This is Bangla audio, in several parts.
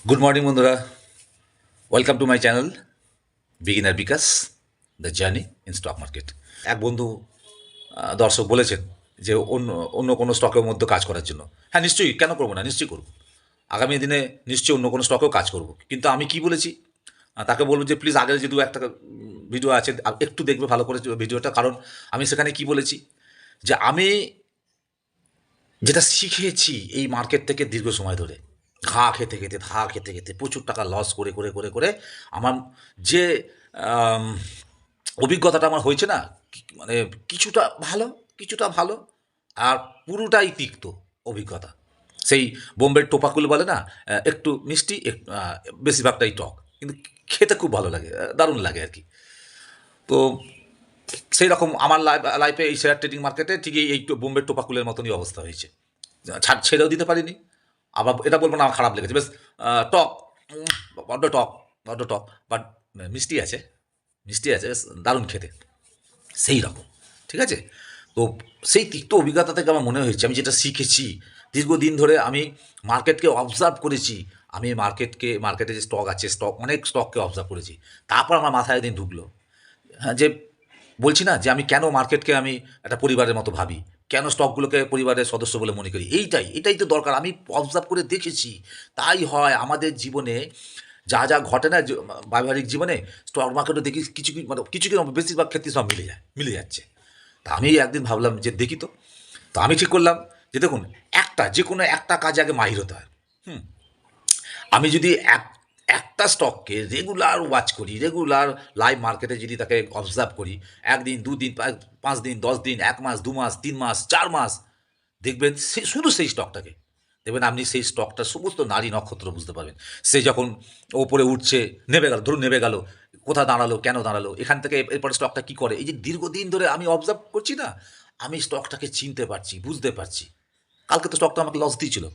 গুড মর্নিং বন্ধুরা, welcome to my channel beginner Bikash the journey in stock market. এক বন্ধু দর্শক বলেছেন যে অন্য অন্য কোনো স্টকের মধ্যে কাজ করার জন্য। হ্যাঁ, নিশ্চয়ই, কেন করবো না, নিশ্চয়ই করব। আগামী দিনে নিশ্চয়ই অন্য কোনো স্টকেও কাজ করব, কিন্তু আমি কি বলেছি তাকে বলবো যে প্লিজ আগের যে দু একটা ভিডিও আছে একটু দেখবে ভালো করে ভিডিওটা, কারণ আমি সেখানে কি বলেছি যে আমি যেটা শিখেছি এই মার্কেট থেকে দীর্ঘ সময় ধরে ঘা খেতে খেতে প্রচুর টাকা লস করে করে করে করে আমার যে আম, অভিজ্ঞতাটা আমার হয়েছে না, মানে কিছুটা ভালো, কিছুটা ভালো, আর পুরোটাই তিক্ত অভিজ্ঞতা। সেই বোম্বের টোপাকুল বলে না, একটু মিষ্টি বেশিরভাগটাই টক, কিন্তু খেতে খুব ভালো লাগে, দারুণ লাগে আর কি। তো সেই রকম আমার লাইফে এই শেয়ার ট্রেডিং মার্কেটে ঠিকই এই বোম্বের টোপাকুলের মতনই অবস্থা হয়েছে। ছেড়েও দিতে পারিনি, আবার এটা বলবো না আমার খারাপ লেগেছে, বেশ টক, বড্ড টক, বড্ড টক, বাট মিষ্টি আছে, মিষ্টি আছে, বেশ দারুণ খেতে, সেই রকম। ঠিক আছে। তো সেই তিক্ত অভিজ্ঞতা থেকে আমার মনে হয়েছে আমি যেটা শিখেছি দীর্ঘদিন ধরে, আমি মার্কেটকে অবজার্ভ করেছি, আমি মার্কেটে যে স্টক আছে, অনেক স্টককে অবজার্ভ করেছি। তারপর আমার মাথায় একদিন ঢুকলো, হ্যাঁ, যে বলছি না যে আমি কেন মার্কেটকে আমি একটা পরিবারের মতো ভাবি, কেন স্টকগুলোকে পরিবারের সদস্য বলে মনে করি, এটাই তো দরকার। আমি অবজার্ভ করে দেখেছি, তাই হয় আমাদের জীবনে যা যা ঘটে না ব্যবহারিক জীবনে, স্টক মার্কেটও দেখি কিছু কিছু, মানে কিছু কিছু বেশিরভাগ ক্ষেত্রে সব মিলে যাচ্ছে। তা আমি একদিন ভাবলাম যে দেখি তো। তো আমি ঠিক করলাম যে দেখুন, যে কোনো একটা কাজে আগে মাহির হতে হয়। হুম। আমি যদি একটা স্টককে রেগুলার ওয়াচ করি, রেগুলার লাইভ মার্কেটে যদি তাকে অবজার্ভ করি, একদিন, দুদিন, 5 দিন, 10 দিন, 1 মাস, 2 মাস, 3 মাস, 4 মাস, দেখবেন শুধু সেই স্টকটাকে দেখবেন, আপনি সেই স্টকটার সমস্ত নারী নক্ষত্র বুঝতে পারবেন। সে যখন ওপরে উঠছে, নেমে গেল, ধরুন নেমে গেল, কোথা দাঁড়ালো, কেন দাঁড়ালো, এখান থেকে এরপরে স্টকটা কী করে, এই যে দীর্ঘদিন ধরে আমি অবজার্ভ করছি না, আমি স্টকটাকে চিনতে পারছি, বুঝতে পারছি। কালকে তো স্টকটা আমাকে লস দিয়েছিল,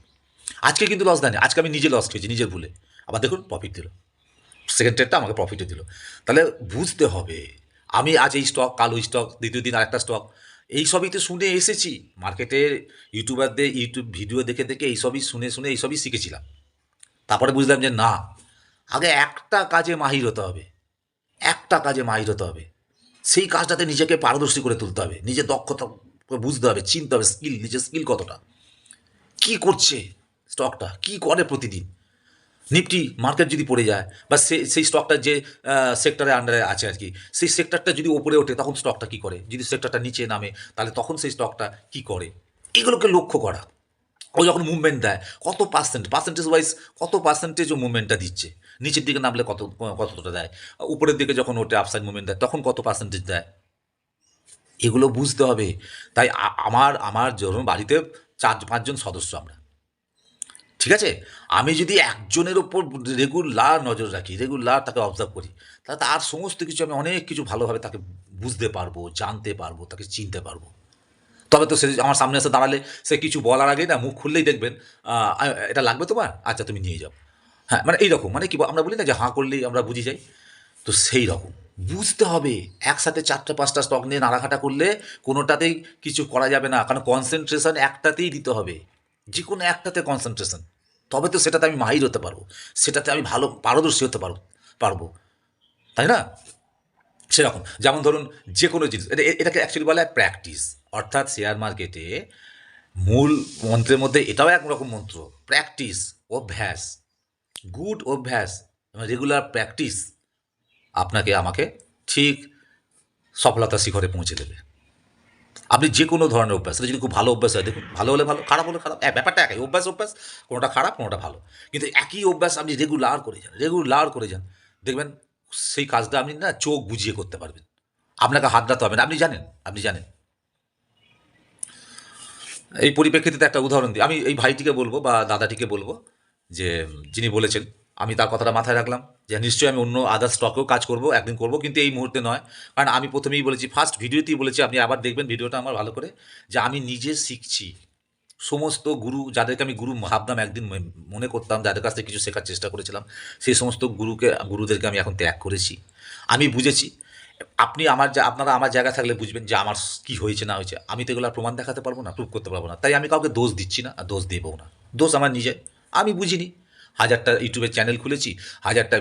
আজকে কিন্তু লস দেয়নি, আজকে আমি নিজে লস খেয়েছি নিজের ভুলে, আবার দেখুন প্রফিট দিল, সেকেন্ড ট্রেডটা আমাকে প্রফিটে দিল। তাহলে বুঝতে হবে, আমি আজ এই স্টক, কাল ওই স্টক, দ্বিতীয় দিন আরেকটা স্টক, এই সবই তো শুনে এসেছি মার্কেটের ইউটিউবারদের ইউটিউব ভিডিও দেখে দেখে এইসবই শুনে শুনে এইসবই শিখেছিলাম। তারপরে বুঝলাম যে না, আগে একটা কাজে মাহির হতে হবে, একটা কাজে মাহির হতে হবে, সেই কাজটাতে নিজেকে পারদর্শী করে তুলতে হবে, নিজের দক্ষতা বুঝতে হবে, চিনতে হবে, নিজের স্কিল কতটা, কী করছে স্টকটা, কী করে প্রতিদিন। নিফটি মার্কেট যদি পড়ে যায়, বা সেই স্টকটা যে সেক্টরের আন্ডারে আছে আর কি, সেই সেক্টরটা যদি ওপরে ওঠে তখন স্টকটা কী করে, যদি সেক্টরটা নিচে নামে তাহলে তখন সেই স্টকটা কী করে, এগুলোকে লক্ষ্য করা। ও যখন মুভমেন্ট দেয়, কত পার্সেন্টেজ ওয়াইজ কত পার্সেন্টেজ ও মুভমেন্টটা দিচ্ছে, নিচের দিকে নামলে কতটা দেয়, উপরের দিকে যখন ওঠে আপসাইড মুভমেন্ট দেয় তখন কত পার্সেন্টেজ দেয়, এগুলো বুঝতে হবে। তাই আমার আমার ধরুন বাড়িতে 4-5 জন সদস্য আমরা, ঠিক আছে। আমি যদি একজনের ওপর রেগুলার নজর রাখি, রেগুলার তাকে অবজার্ভ করি, তাহলে তার সমস্ত কিছু আমি অনেক কিছু ভালোভাবে তাকে বুঝতে পারবো, জানতে পারবো, তাকে চিনতে পারবো। তবে তো সে আমার সামনে এসে দাঁড়ালে, সে কিছু বলার আগেই না মুখ খুললেই দেখবেন এটা লাগবে তোমার, আচ্ছা তুমি নিয়ে যাও। হ্যাঁ, মানে এইরকম, মানে কি আমরা বলি না যে হাঁ করলেই আমরা বুঝে যাই, তো সেই রকম বুঝতে হবে। একসাথে 4-5টা স্টক নিয়ে নাড়াঘাটা করলে কোনোটাতেই কিছু করা যাবে না, কারণ কনসেন্ট্রেশন একটাতেই দিতে হবে, যে কোনো একটাতে কনসেন্ট্রেশন, তবে তো সেটাতে আমি মাহির হতে পারবো, সেটাতে আমি ভালো পারদর্শী হতে পারবো, তাই না? সেরকম যেমন ধরুন, যে কোনো জিনিস, এটাকে অ্যাকচুয়ালি বলা হয় প্র্যাকটিস। অর্থাৎ শেয়ার মার্কেটে মূল মন্ত্রের মধ্যে এটাও একরকম মন্ত্র, প্র্যাকটিস, অভ্যাস, গুড অভ্যাস এবং রেগুলার প্র্যাকটিস আপনাকে আমাকে ঠিক সফলতার শিখরে পৌঁছে দেবে। আপনি যে কোনো ধরনের অভ্যাস, সেটা যদি খুব ভালো অভ্যাস হয়, দেখুন ভালো হলে ভালো, খারাপ হলে খারাপ, ব্যাপারটা একই, অভ্যাস, কোনোটা খারাপ কোনোটা ভালো, কিন্তু একই অভ্যাস আপনি রেগুলার করে যান, দেখবেন সেই কাজটা আপনি না চোখ বুঝিয়ে করতে পারবেন, আপনাকে হাতড়াতে হবে না, আপনি জানেন। এই পরিপ্রেক্ষিতে একটা উদাহরণ দিই, আমি এই ভাইটিকে বলবো বা দাদাটিকে বলবো, যে যিনি বলেছেন, আমি তার কথাটা মাথায় রাখলাম, যে নিশ্চয়ই আমি অন্য আদার স্টকেও কাজ করব, একদিন করব, কিন্তু এই মুহূর্তে নয়। কারণ আমি প্রথমেই বলেছি, ফার্স্ট ভিডিওতেই বলেছি, আপনি আবার দেখবেন ভিডিওটা আমার ভালো করে, যে আমি নিজে শিখছি। সমস্ত গুরু, যাদেরকে আমি গুরু ভাবতাম একদিন, মনে করতাম, যাদের কাছ থেকে কিছু শেখার চেষ্টা করেছিলাম, সেই সমস্ত গুরুদেরকে আমি এখন ত্যাগ করেছি। আমি বুঝেছি, আপনারা আমার জায়গা থাকলে বুঝবেন যে আমার কি হয়েছে না হয়েছে। আমি তো এগুলো প্রমাণ দেখাতে পারবো না, প্রুভ করতে পারবো না, তাই আমি কাউকে দোষ দিচ্ছি না আর দোষ দেবও না। দোষ আমার নিজে, আমি বুঝিনি, হাজারটা ইউটিউবের চ্যানেল খুলেছি, হাজারটা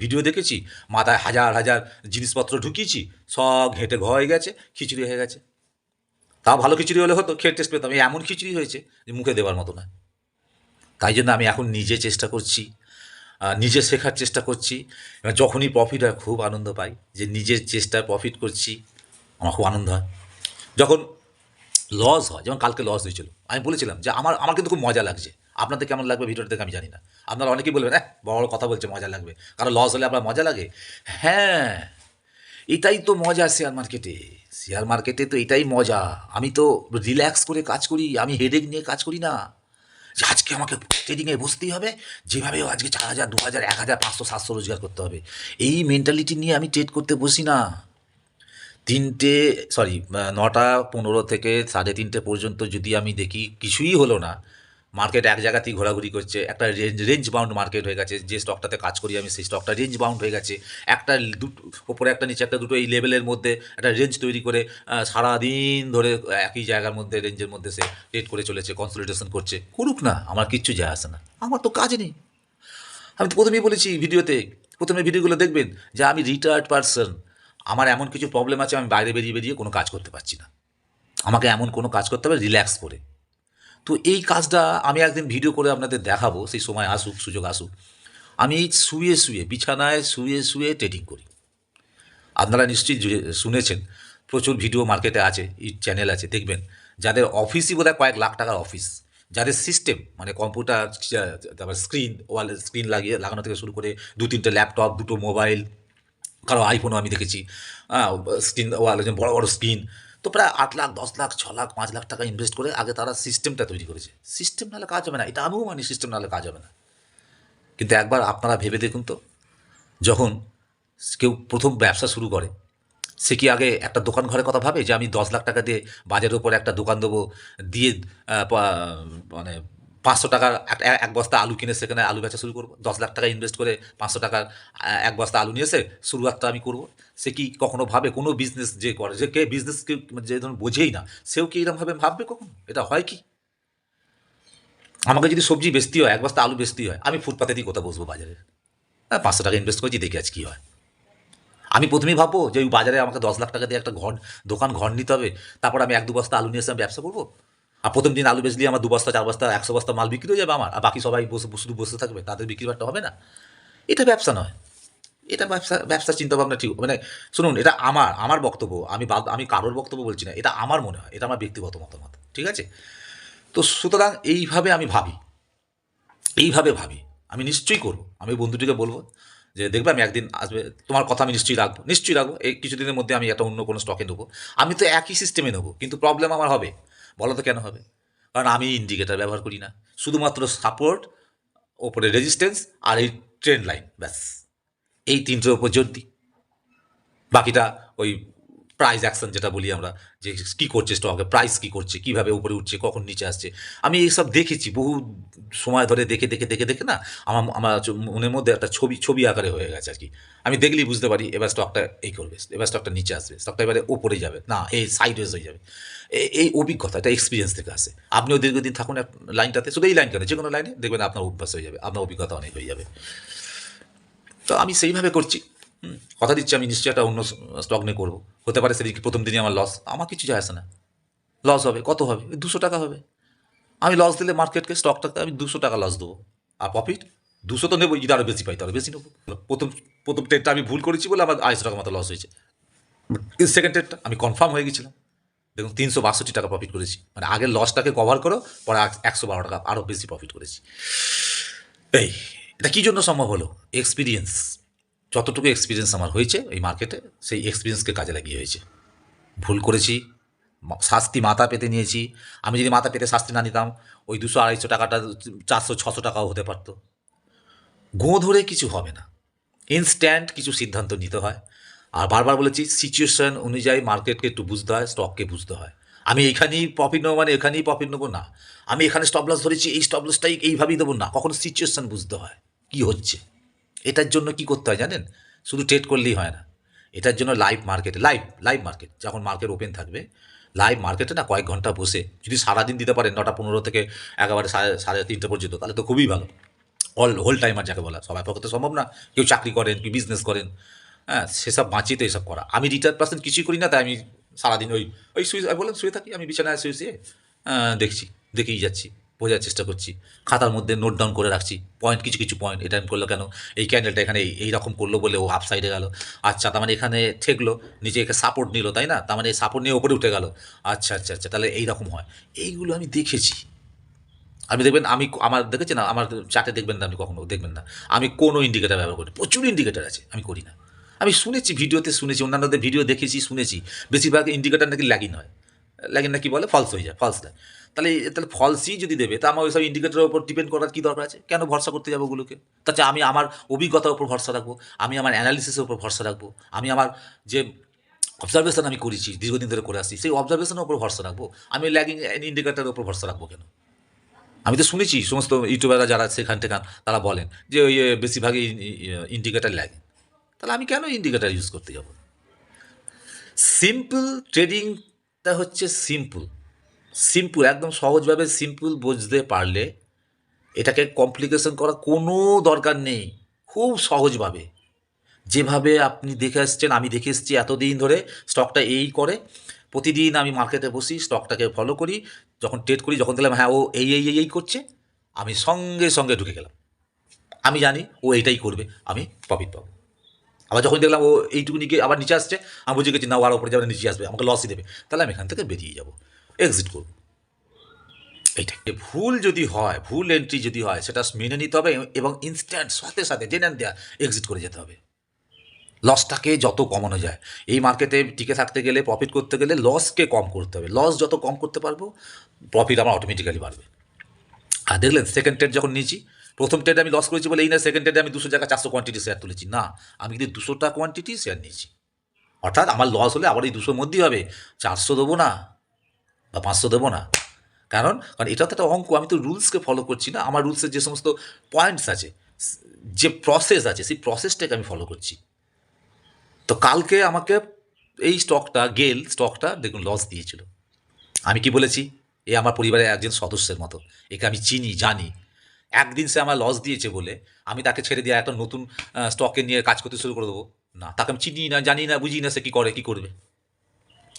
ভিডিও দেখেছি, মাথায় হাজার হাজার জিনিসপত্র ঢুকিয়েছি, সব ঘেঁটে হয়ে গেছে, খিচুড়ি হয়ে গেছে। তাও ভালো খিচুড়ি হলে হতো, খেয়ে টেস্ট পেতাম। এই এমন খিচুড়ি হয়েছে যে মুখে দেওয়ার মতো না। তাই জন্য আমি এখন নিজে চেষ্টা করছি, নিজে শেখার চেষ্টা করছি। এবার যখনই প্রফিট হয় খুব আনন্দ পাই, যে নিজের চেষ্টায় প্রফিট করছি, আমার খুব আনন্দ হয়। যখন লস হয়, যেমন কালকে লস হয়েছিল, আমি বলেছিলাম যে আমার আমার কিন্তু খুব মজা লাগছে। আপনাদের কেমন লাগবে ভিডিওটা দেখে আমি জানি না। আপনারা অনেকেই বলবেন বড় বড় কথা বলছে, মজা লাগবে, কারণ লস হলে আপনার মজা লাগে। হ্যাঁ, এটাই তো মজা শেয়ার মার্কেটে। শেয়ার মার্কেটে তো এটাই মজা। আমি তো রিল্যাক্স করে কাজ করি, আমি হেডেক নিয়ে কাজ করি না যে আজকে আমাকে ট্রেডিংয়ে বসতেই হবে, যেভাবে আজকে 4,000 2,000 1,000 500 700 রোজগার করতে হবে, এই মেন্টালিটি নিয়ে আমি ট্রেড করতে বসি না। 9টা 15 থেকে 3:30 পর্যন্ত যদি আমি দেখি কিছুই হলো না, মার্কেট এক জায়গাতেই ঘোরাঘুরি করছে, একটা রেঞ্জ বাউন্ড মার্কেট হয়ে গেছে, যে স্টকটাতে কাজ করি আমি সেই স্টকটা রেঞ্জ বাউন্ড হয়ে গেছে, একটা দুটো ওপরে একটা নিচে একটা, দুটো এই লেভেলের মধ্যে একটা রেঞ্জ তৈরি করে সারাদিন ধরে একই জায়গার মধ্যে রেঞ্জের মধ্যে সে ট্রেড করে চলেছে, কনসলিডেশন করছে, করুক না, আমার কিচ্ছু যায় আসে না, আমার তো কাজ নেই। আমি তো প্রথমেই বলেছি ভিডিওতে, প্রথমে ভিডিওগুলো দেখবেন যে আমি রিটায়ার্ড পারসন, আমার এমন কিছু প্রবলেম আছে, আমি বাইরে বেরিয়ে বেরিয়ে কোনো কাজ করতে পারছি না, আমাকে এমন কোনো কাজ করতে হবে রিল্যাক্স করে। তো এই কাজটা আমি একদিন ভিডিও করে আপনাদের দেখাবো, সেই সময় আসুক, সুযোগ আসুক। আমি শুয়ে শুয়ে, বিছানায় শুয়ে শুয়ে ট্রেডিং করি। আপনারা নিশ্চয়ই শুনেছেন, প্রচুর ভিডিও মার্কেটে আছে, চ্যানেল আছে, দেখবেন যাদের অফিসই বোধহয় কয়েক লাখ টাকার অফিস, যাদের সিস্টেম মানে কম্পিউটার, তারপর স্ক্রিন লাগানো থেকে শুরু করে 2-3টে ল্যাপটপ, 2টো মোবাইল, কারো আইফোনও আমি দেখেছি, স্ক্রিন ওয়ালে বড় বড় স্ক্রিন, তো প্রায় 8 লাখ 10 লাখ 6 লাখ 5 লাখ টাকা ইনভেস্ট করে আগে তারা সিস্টেমটা তৈরি করেছে। সিস্টেম নাহলে কাজ হবে না, এটা আমিও মানি, সিস্টেম নাহলে কাজ হবে না। কিন্তু একবার আপনারা ভেবে দেখুন তো, যখন কেউ প্রথম ব্যবসা শুরু করে, সে কি আগে একটা দোকান ঘরের কথা ভাবে যে আমি 10 লাখ টাকা দিয়ে বাজারের উপর একটা দোকান দেবো, দিয়ে মানে 500 টাকার এক বস্তা আলু কিনে সেখানে আলু বেচা শুরু করবো, 10 লাখ টাকা ইনভেস্ট করে 500 টাকার এক বস্তা আলু নিয়ে এসে শুরুয়াতটা আমি করবো? সে কি কখনো ভাবে? কোনো বিজনেস যে করে, যে কে বিজনেস যে ধরুন বোঝেই না, সেও কি এরকমভাবে ভাববে কখনো? এটা হয় কি? আমাকে যদি সবজি বেচতেই হয়, এক বস্তা আলু বেচতেই হয়, আমি ফুটপাতে দিয়ে কোথাও বসবো বাজারে, 500 টাকা ইনভেস্ট করেছি, দেখি আজ কী হয়। আমি প্রথমেই ভাববো যে ওই বাজারে আমাকে 10 লাখ টাকা দিয়ে একটা ঘর নিতে হবে, তারপর আমি 1-2 বস্তা আলু নিয়ে এসে আমি ব্যবসা করবো। আর প্রথম দিন আলু বেচলে আমার 2 বস্তা 4 বস্তা 100 বস্তা মাল বিক্রি হয়ে যাবে আমার, আর বাকি সবাই শুধু বসে থাকবে, তাদের বিক্রি বাট্টা হবে না। এটা ব্যবসা নয়। এটা ব্যবসার চিন্তাভাবনা ঠিক মানে, শুনুন, এটা আমার বক্তব্য, আমি কারোর বক্তব্য বলছি না, এটা আমার মনে হয়, এটা আমার ব্যক্তিগত মতামত, ঠিক আছে? তো সুতরাং এইভাবে ভাবি আমি নিশ্চয়ই করবো। আমি বন্ধুটিকে বলবো যে দেখবে আমি একদিন আসবে, তোমার কথা আমি নিশ্চয়ই রাখবো, এই কিছুদিনের মধ্যে আমি একটা অন্য কোনো স্টকে নেবো। আমি তো একই সিস্টেমে নেবো, কিন্তু প্রবলেম আমার হবে। বলো তো কেন হবে? কারণ আমি ইন্ডিকেটার ব্যবহার করি না, শুধুমাত্র সাপোর্ট, ওপরে রেজিস্ট্যান্স, আর এই ট্রেন্ড লাইন, ব্যাস, এই তিনটের ওপর জোর দিই। বাকিটা ওই প্রাইস অ্যাকশন যেটা বলি আমরা, যে কী করছে স্টকে, প্রাইস কী করছে, কীভাবে উপরে উঠছে, কখন নিচে আসছে, আমি এইসব দেখেছি বহু সময় ধরে, দেখে না, আমার মনের মধ্যে একটা ছবি আকারে হয়ে গেছে আর কি। আমি দেখলেই বুঝতে পারি এবার স্টকটা এই করবে, এবার স্টকটা নিচে আসবে, স্টকটা এবারে উপরে যাবে না, এই সাইডওয়েজ হয়ে যাবে। এই অভিজ্ঞতা, এটা এক্সপিরিয়েন্স থেকে আসে। আপনিও দীর্ঘদিন থাকুন লাইনটাতে, শুধু এই লাইন কেন, যে কোনো লাইনে দেখবেন আপনার অভ্যাস হয়ে যাবে, আপনার অভিজ্ঞতা অনেক হয়ে যাবে। তো আমি সেইভাবে করছি। কথা দিচ্ছি আমি নিশ্চয়ই একটা অন্য স্টক নিয়ে করবো। হতে পারে সেদিকে প্রথম দিনই আমার লস, আমার কিছু যায় আসে না। লস হবে, কত হবে? 200 টাকা হবে। আমি লস দিলে মার্কেটকে, স্টকটাকে আমি 200 টাকা লস দেবো, আর প্রফিট 200 তো নেবো, যদি আরও বেশি পাই তাহলে বেশি নেবো। প্রথম প্রথম ট্রেডটা আমি ভুল করেছি বলে আমার 250 টাকা মতো লস হয়েছে। সেকেন্ড ট্রেডটা আমি কনফার্ম হয়ে গেছিলাম, দেখুন 362 টাকা প্রফিট করেছি, মানে আগের লসটাকে কভার করো, পরে 112 টাকা আরও বেশি প্রফিট করেছি। এই এটা কী জন্য সম্ভব হলো? এক্সপিরিয়েন্স। যতটুকু এক্সপিরিয়েন্স আমার হয়েছে এই মার্কেটে, সেই এক্সপিরিয়েন্সকে কাজে লাগিয়ে হয়েছে। ভুল করেছি, শাস্তি মাথা পেতে নিয়েছি। আমি যদি মাথা পেতে শাস্তি না নিতাম, ওই 200-250 টাকাটা 400-600 টাকাও হতে পারতো। গোঁ ধরে কিছু হবে না, ইনস্ট্যান্ট কিছু সিদ্ধান্ত নিতে হয়। আর বারবার বলেছি, সিচুয়েশন অনুযায়ী মার্কেটকে একটু বুঝতে হয়, স্টককে বুঝতে হয়। আমি এখানেই প্রফিট নেবো মানে এখানেই প্রফিট নেবো না, আমি এখানে স্টপ লস ধরেছি, এই স্টপ লসটাই এইভাবেই দেবো না, কখনো সিচুয়েশন বুঝতে হয় কী হচ্ছে। এটার জন্য কি করতে হয় জানেন? শুধু ট্রেড করলেই হয় না, এটার জন্য লাইভ মার্কেট, যখন মার্কেট ওপেন থাকবে, লাইভ মার্কেটে না কয়েক ঘন্টা বসে যদি সারাদিন দিতে পারেন, 9টা 15 থেকে একেবারে সাড়ে 3টে পর্যন্ত, তাহলে তো খুবই ভালো। হোল টাইমার যাকে বলা, সবাই পক্ষে তো সম্ভব না। কেউ চাকরি করেন, কেউ বিজনেস করেন, হ্যাঁ, সেসব বাঁচিয়ে তো এসব করা। আমি রিটায়ার্ড পার্সেন্ট কিছুই করি না, তাই আমি সারাদিন ওই শুয়ে আমি বললাম শুয়ে থাকি, আমি বিছানায় শুয়ে শুয়ে দেখছি, দেখেই যাচ্ছি, বোঝার চেষ্টা করছি, খাতার মধ্যে নোট ডাউন করে রাখছি পয়েন্ট, কিছু কিছু পয়েন্ট, এটা আমি করলো কেন, এই ক্যান্ডেলটা এখানে এইরকম করলো বলে ও হাফ সাইডে গেল, আচ্ছা তার মানে এখানে ঠেকলো, নিচে এখানে সাপোর্ট নিল, তাই না, তার মানে এই সাপোর্ট নিয়ে ওপরে উঠে গেল, আচ্ছা আচ্ছা আচ্ছা, তাহলে এইরকম হয়। এইগুলো আমি দেখেছি। আপনি দেখবেন আমি আমার দেখেছেন না, আমার চার্টে দেখবেন না, আপনি কখনো দেখবেন না আমি কোনো ইন্ডিকেটার ব্যবহার করি, প্রচুর ইন্ডিকেটার আছে, আমি করি না। আমি শুনেছি, ভিডিওতে শুনেছি, অন্যান্যদের ভিডিও দেখেছি, শুনেছি বেশিরভাগ ইন্ডিকেটার নাকি ল্যাগিং হয়, ল্যাগিং না কি বলে, ফলস হয়ে যায়, ফলস দেয়। তাহলে তাহলে ফলসই যদি দেবে, তা আমার ওই সব ইন্ডিকেটারের উপর ডিপেন্ড করার কী দরকার আছে, কেন ভরসা করতে যাবো ওগুলোকে? তাছাড়া আমি আমার অভিজ্ঞতার উপর ভরসা রাখবো, আমি আমার অ্যানালিসিসের উপর ভরসা রাখবো, আমি আমার যে অবজারভেশন আমি করেছি, দীর্ঘদিন ধরে করে আসছি, সেই অবজারভেশনের উপর ভরসা রাখবো, আমি ল্যাগিং ইন্ডিকেটারের উপর ভরসা রাখবো কেন? আমি তো শুনেছি সমস্ত ইউটিউবাররা যারা সেখান টেখান তারা বলেন যে ওই বেশিরভাগই ইন্ডিকেটার লাগে, তাহলে আমি কেন ইন্ডিকেটার ইউজ করতে যাব? সিম্পল ট্রেডিংটা হচ্ছে সিম্পল, সিম্পল একদম সহজভাবে সিম্পল বুঝতে পারলে এটাকে কমপ্লিকেশন করা কোনো দরকার নেই, খুব সহজভাবে যেভাবে আপনি দেখে আসছেন, আমি দেখে এসেছি এতদিন ধরে, স্টকটা এই করে, প্রতিদিন আমি মার্কেটে বসি, স্টকটাকে ফলো করি, যখন ট্রেড করি, যখন দেখলাম হ্যাঁ ও এই করছে, আমি সঙ্গে সঙ্গে ঢুকে গেলাম। আমি জানি ও এইটাই করবে, আমি প্রফিট পাবো। আবার যখন দেখলাম ও এইটুকুনি গিয়ে আবার নিচে আসছে, আমি বুঝে গেছি না ও আর ওপরে যাবে, নিচে আসবে, আমাকে লসই দেবে, তাহলে আমি এখান থেকে বেরিয়ে যাব, এক্সিট করব। এইটাই ভুল যদি হয়, ভুল এন্ট্রি যদি হয়, সেটা মেনে নিতে হবে এবং ইনস্ট্যান্ট সাথে সাথে জেনে দেওয়া এক্সিট করে যেতে হবে। লসটাকে যত কমানো যায়, এই মার্কেটে টিকে থাকতে গেলে, প্রফিট করতে গেলে লসকে কম করতে হবে, লস যত কম করতে পারবো প্রফিট আমার অটোমেটিক্যালি বাড়বে। আর দেখলেন সেকেন্ড ট্রেড যখন নিয়েছি, প্রথম ট্রেডে আমি লস করেছি বলে এই না সেকেন্ড ট্রেডে আমি 200 জায়গা 400 কোয়ান্টিটি শেয়ার তুলেছি, না, আমি কিন্তু 200টা কোয়ান্টিটি শেয়ার নিয়েছি। অর্থাৎ আমার লস হলে আবার এই 200 মধ্যেই হবে, 400 দেবো না বা 500 দেবো না। কারণ কারণ এটা তো একটা অঙ্ক, আমি তো রুলসকে ফলো করছি না, আমার রুলসের যে সমস্ত পয়েন্টস আছে, যে প্রসেস আছে, সেই প্রসেসটাকে আমি ফলো করছি। তো কালকে আমাকে এই স্টকটা দেখুন লস দিয়েছিল, আমি কি বলেছি, এ আমার পরিবারের একজন সদস্যের মতো, একে আমি চিনি জানি, একদিন সে আমার লস দিয়েছে বলে আমি তাকে ছেড়ে দিয়ে একটা নতুন স্টকে নিয়ে কাজ করতে শুরু করে দেবো? না, তাকে আমি চিনি না, জানি না, বুঝি না, সে কী করে কী করবে।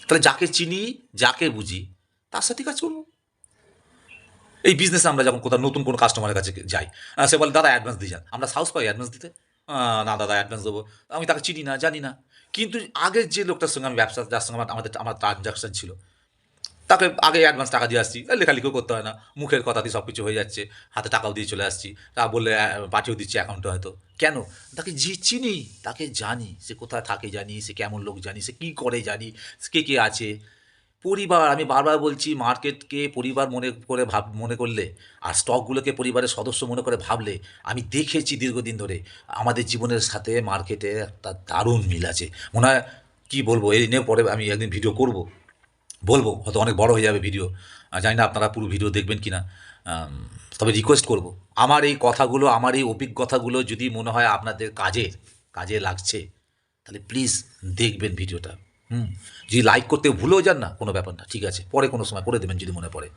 তাহলে যাকে চিনি, যাকে বুঝি, তার সাথে কাজ করবো। এই বিজনেসে আমরা যখন কোথাও নতুন কোনো কাস্টমারের কাছে যাই, সে বলে দাদা অ্যাডভান্স দিয়ে যান, আমরা সাহস পাই অ্যাডভান্স দিতে? না দাদা অ্যাডভান্স দেবো, আমি তাকে চিনি না, জানি না। কিন্তু আগের যে লোকটার সঙ্গে আমি ব্যবসা, যার সঙ্গে আমার ট্রানজাকশন ছিল, তাকে আগে অ্যাডভান্স টাকা দিয়ে আসছি, লেখালেখিও করতে হয় না, মুখের কথাতেই সব কিছু হয়ে যাচ্ছে, হাতে টাকাও দিয়ে চলে আসছি, তা বললে পাঠিয়েও দিচ্ছি অ্যাকাউন্টে হয়তো। কেন? তাকে চিনি, তাকে জানি, সে কোথায় থাকে জানি, সে কেমন লোক জানি, সে কী করে জানি, কে কে আছে। পরিবার, আমি বারবার বলছি, মার্কেটকে পরিবার মনে করলে, আর স্টকগুলোকে পরিবারের সদস্য মনে করে ভাবলে, আমি দেখেছি দীর্ঘদিন ধরে আমাদের জীবনের সাথে মার্কেটের একটা দারুণ মিল আছে। মনে হয় কী বলবো, এই নিয়ে পরে আমি একদিন ভিডিও করব, বলবো, হয়তো অনেক বড় হয়ে যাবে ভিডিও, জানি না আপনারা পুরো ভিডিও দেখবেন কি না। তবে রিকোয়েস্ট করব, আমার এই কথাগুলো, আমার এই অভিজ্ঞতাগুলো যদি মনে হয় আপনাদের কাজে লাগছে, তাহলে প্লিজ দেখবেন ভিডিওটা। যদি লাইক করতে ভুলেও যান না, কোনো ব্যাপার না, ঠিক আছে, পরে কোনো সময় করে দেবেন যদি মনে পড়ে,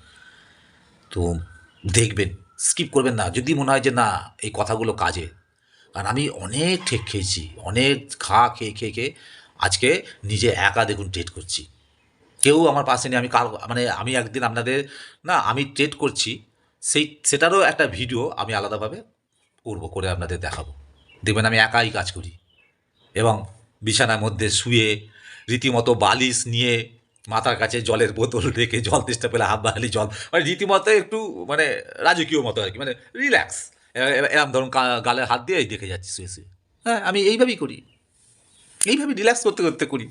তো দেখবেন, স্কিপ করবেন না যদি মনে হয় যে না এই কথাগুলো কাজে। কারণ আমি অনেক ঠেক খেয়েছি, অনেক খেয়ে আজকে নিজে একা দেখুন ট্রেড করছি, কেউ আমার পাশে নেই। আমি একদিন আপনাদের, না আমি ট্রেড করছি, সেটারও একটা ভিডিও আমি আলাদাভাবে করে আপনাদের দেখাবো। দেখবেন আমি একাই কাজ করি এবং বিছানার মধ্যে শুয়ে রীতিমতো বালিশ নিয়ে মাথার কাছে জলের বোতল রেখে, জল তেষ্টা পেলে হাত বাড়ালি জল, মানে রীতিমতো একটু মানে রাজকীয় মতো আর কি, মানে রিল্যাক্স, এরম ধরুন গালে হাত দিয়ে দেখে যাচ্ছি শুয়ে শুয়ে। হ্যাঁ, আমি এইভাবেই করি, এইভাবে রিল্যাক্স করতে করতে করি।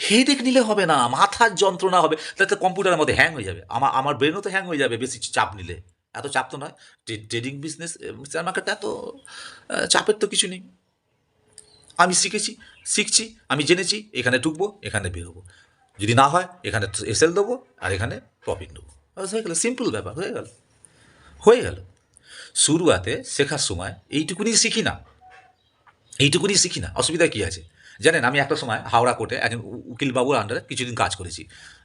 হেডেক নিলে হবে না, মাথার যন্ত্রণা হবে, তাতে কম্পিউটারের মধ্যে হ্যাং হয়ে যাবে, আমার ব্রেনও তো হ্যাং হয়ে যাবে বেশি চাপ নিলে। এত চাপ তো নয়, ট্রেডিং বিজনেস, শেয়ার মার্কেটে এত চাপের তো কিছু নেই। আমি শিখছি, আমি জেনেছি, এখানে ঢুকবো, এখানে বেরোবো, যদি না হয় এখানে এসএল দেবো, আর এখানে প্রফিট নেবো, হয়ে গেল, সিম্পল ব্যাপার, হয়ে গেল। শুরুয়াতে শেখার সময় এইটুকুনি শিখি না, অসুবিধা কী আছে? জানেন, আমি একটা সময় হাওড়া কোর্টে একজন উকিলবাবুর আন্ডারে কিছুদিন কাজ করেছি।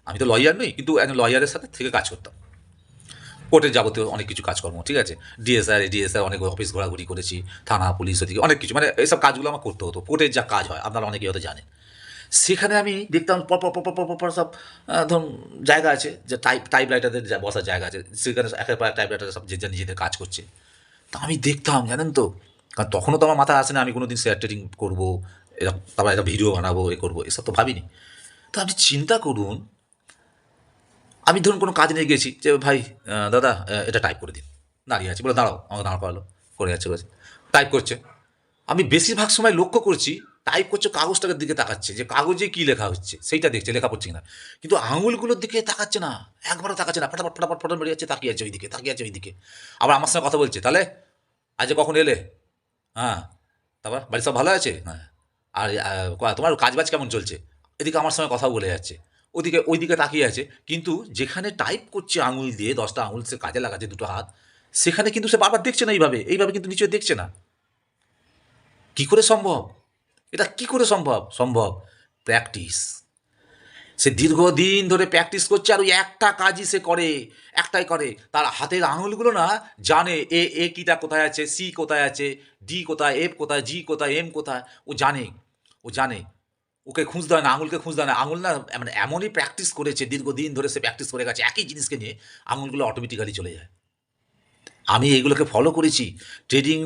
আমি তো লয়ার নই, কিন্তু একজন লয়ারের সাথে থেকে কাজ করতাম। কোর্টের যাবতীয় অনেক কিছু কাজকর্ম, ঠিক আছে, ডিএসআর অনেক অফিস ঘোরাঘুরি করেছি, থানা পুলিশ ওদিকে অনেক কিছু, মানে এইসব কাজগুলো আমার করতে হতো, কোর্টের যা কাজ হয় আপনারা অনেকেই হয়তো জানেন। সেখানে আমি দেখতাম পর সব ধরুন জায়গা আছে, যে টাইপরাইটারদের বসার জায়গা আছে, সেখানে একের পর এক টাইপরাইটার সব যে যা নিজেদের কাজ করছে। তা আমি দেখতাম, জানেন তো, কারণ তখনও তো আমার মাথায় আসে না আমি কোনো দিন শেয়ার ট্রেডিং করবো, এরকম তারপর একটা ভিডিও বানাবো, এ করবো, এসব তো ভাবিনি। তো আপনি চিন্তা করুন, আমি ধরুন কোনো কাজ নিয়ে গেছি, যে ভাই দাদা এটা টাইপ করে দিন, দাঁড়িয়ে আছে, বলে দাঁড়াও, আমাকে দাঁড় করালো, করে যাচ্ছে, বলছে টাইপ করছে। আমি বেশিরভাগ সময় লক্ষ্য করছি টাইপ করছে, কাগজটার দিকে তাকাচ্ছে, যে কাগজে কী লেখা হচ্ছে সেইটা দেখছে, লেখা পড়ছে না, কিন্তু আঙুলগুলোর দিকে তাকাচ্ছে না, একবারও তাকাচ্ছে না, ফটাফট ফটাফট ফটাফট বেরিয়ে যাচ্ছে, তাকিয়ে আছে ওইদিকে, তাকিয়ে আছে ওইদিকে। আবার আমার সঙ্গে কথা বলছে, তাহলে আজ কখন এলে, হ্যাঁ, তারপর বাড়ি সব ভালো আছে, হ্যাঁ, আর তোমার কাজ বাজ কেমন চলছে, এদিকে আমার সঙ্গে কথা বলে যাচ্ছে, ওদিকে ওইদিকে তাকিয়ে আছে, কিন্তু যেখানে টাইপ করছে আঙুল দিয়ে, 10টা আঙুল সে কাজে লাগাচ্ছে, দুটো হাত, সেখানে কিন্তু সে বারবার দেখছে না, এইভাবে এইভাবে কিন্তু নিচে দেখছে না। কি করে সম্ভব? এটা কি করে সম্ভব? সম্ভব প্র্যাকটিস। সে দীর্ঘদিন ধরে প্র্যাকটিস করছে, আর ওই একটা কাজই সে করে, একটাই করে, তার হাতের আঙুলগুলো না জানে এ কিটা কোথায় আছে, সি কোথায় আছে, ডি কোথায়, এফ কোথায়, জি কোথায়, এম কোথায়, ও জানে, ও জানে। ওকে খুঁজতে হয় না, আঙুলকে খুঁজতে হয় না, আঙুল না মানে এমনই প্র্যাকটিস করেছে, দীর্ঘদিন ধরে সে প্র্যাকটিস করে গেছে একই জিনিসকে নিয়ে, আঙুলগুলো অটোমেটিক্যালি চলে যায়। আমি এইগুলোকে ফলো করেছি ট্রেডিং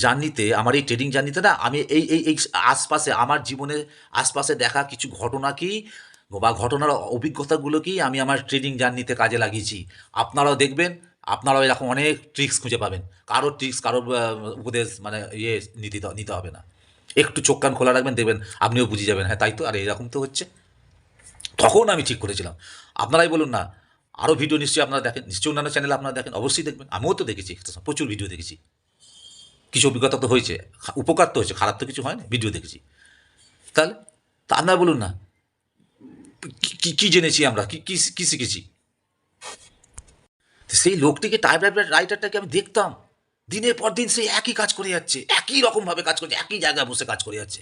জার্নিতে। আমার এই ট্রেডিং জার্নিতে না আমি এই আশপাশে, আমার জীবনের আশপাশে দেখা কিছু ঘটনাকেই বা ঘটনার অভিজ্ঞতাগুলোকেই আমি আমার ট্রেডিং জার্নিতে কাজে লাগিয়েছি। আপনারাও দেখবেন, আপনারাও এরকম অনেক ট্রিক্স খুঁজে পাবেন। কারোর ট্রিক্স, কারোর উপদেশ মানে নিতে হবে না। একটু চোখ কান খোলা রাখবেন, দেখবেন আপনিও বুঝে যাবেন, হ্যাঁ তাই তো, আর এরকম তো হচ্ছে। তখন আমি ঠিক করেছিলাম। আপনারাই বলুন না, আরও ভিডিও নিশ্চয়ই আপনারা দেখেন, নিশ্চয়ই অন্যান্য চ্যানেলে আপনারা দেখেন, অবশ্যই দেখবেন, আমিও তো দেখেছি, প্রচুর ভিডিও দেখেছি। কিছু অভিজ্ঞতা তো হয়েছে, উপকার তো হয়েছে, খারাপ তো কিছু হয় না, ভিডিও দেখেছি। তাহলে তা আপনারা বলুন না, কী জেনেছি আমরা, কী শিখেছি? সেই লোকটিকে রাইটারটাকে আমি দেখতাম, দিনের পর দিন সে একই কাজ করে যাচ্ছে, একই রকমভাবে কাজ করছে, একই জায়গায় বসে কাজ করে যাচ্ছে।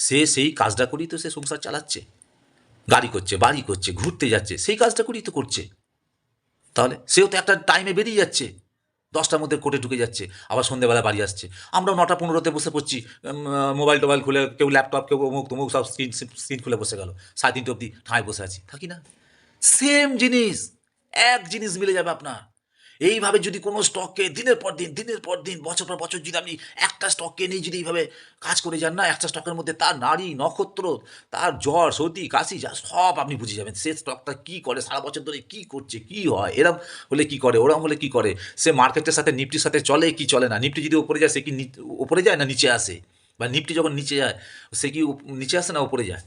সে সেই কাজটা করেই তো সে সংসার চালাচ্ছে, গাড়ি করছে, বাড়ি করছে, ঘুরতে যাচ্ছে, সেই কাজটা করেই তো করছে। তাহলে সেও তো একটা টাইমে বেরিয়ে যাচ্ছে, 10টার মধ্যে কোর্টে ঢুকে যাচ্ছে, আবার সন্ধ্যেবেলা বাড়ি আসছে। আমরাও 9টা 15তে বসে পড়ছি, মোবাইল টোবাইল খুলে, কেউ ল্যাপটপ, কেউ অমুক তমুক, সব স্ক্রিন খুলে বসে গেল, 3:30 অবধি ঠাঁই বসে আছি, থাকি না? সেম জিনিস, এক জিনিস মিলে যাবে আপনার। এইভাবে যদি কোনো স্টককে দিনের পর দিন বছর পর বছর যদি আপনি একটা স্টককে নিয়ে যদি এইভাবে কাজ করে যান না, একটা স্টকের মধ্যে তার নাড়ি নক্ষত্র, তার জ্বর সর্দি কাশি যা সব আপনি বুঝে যাবেন, সে স্টকটা কী করে, সারা বছর ধরে কী করছে, কী হয়, এরম হলে কী করে, ওরম হলে কী করে, সে মার্কেটের সাথে নিফটির সাথে চলে কি চলে না, নিফটি যদি ওপরে যায় সে কি ওপরে যায় না নিচে আসে, বা নিফটি যখন নিচে যায় সে কি নিচে আসে না ওপরে যায়।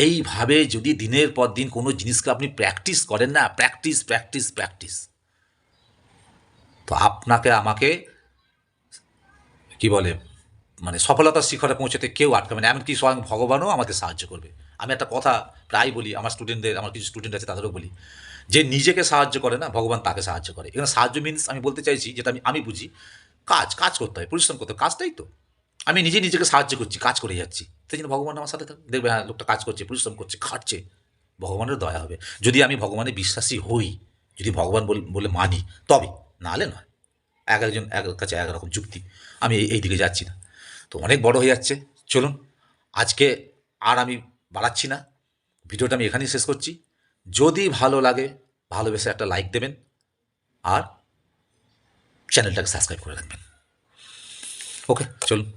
এইভাবে যদি দিনের পর দিন কোনো জিনিসকে আপনি প্র্যাকটিস করেন না, প্র্যাকটিস প্র্যাকটিস প্র্যাকটিস, তো আপনাকে আমাকে কি বলে মানে সফলতার শিখরে পৌঁছতে কেউ আটকাবে না, এমনকি স্বয়ং ভগবানও আমাকে সাহায্য করবে। আমি একটা কথা প্রায় বলি আমার স্টুডেন্টদের, আমার কিছু স্টুডেন্ট আছে তাদেরও বলি, যে নিজেকে সাহায্য করে না, ভগবান তাকে সাহায্য করে। এখানে সাহায্য মিনস আমি বলতে চাইছি, যেটা আমি বুঝি, কাজ করতে হয়, পরিশ্রম করতে হয়, কাজটাই তো। আমি নিজেকে সাহায্য করছি, কাজ করে যাচ্ছি, সেই জন্য ভগবান আমার সাথে থাকবে, দেখবে হ্যাঁ লোকটা কাজ করছে, পরিশ্রম করছে, খাটছে, ভগবানের দয়া হবে। যদি আমি ভগবানের বিশ্বাসী হই, যদি ভগবান বলে মানি, তবে, নাহলে নয়। এক কাছে এক রকম যুক্তি, আমি এই দিকে যাচ্ছি না। তো অনেক বড় হয়ে যাচ্ছে, চলুন আজকে আর আমি বাড়াচ্ছি না, ভিডিওটা আমি এখানেই শেষ করছি। যদি ভালো লাগে, ভালোবেসে একটা লাইক দেবেন, আর চ্যানেলটাকে সাবস্ক্রাইব করে রাখবেন। ওকে, চলুন।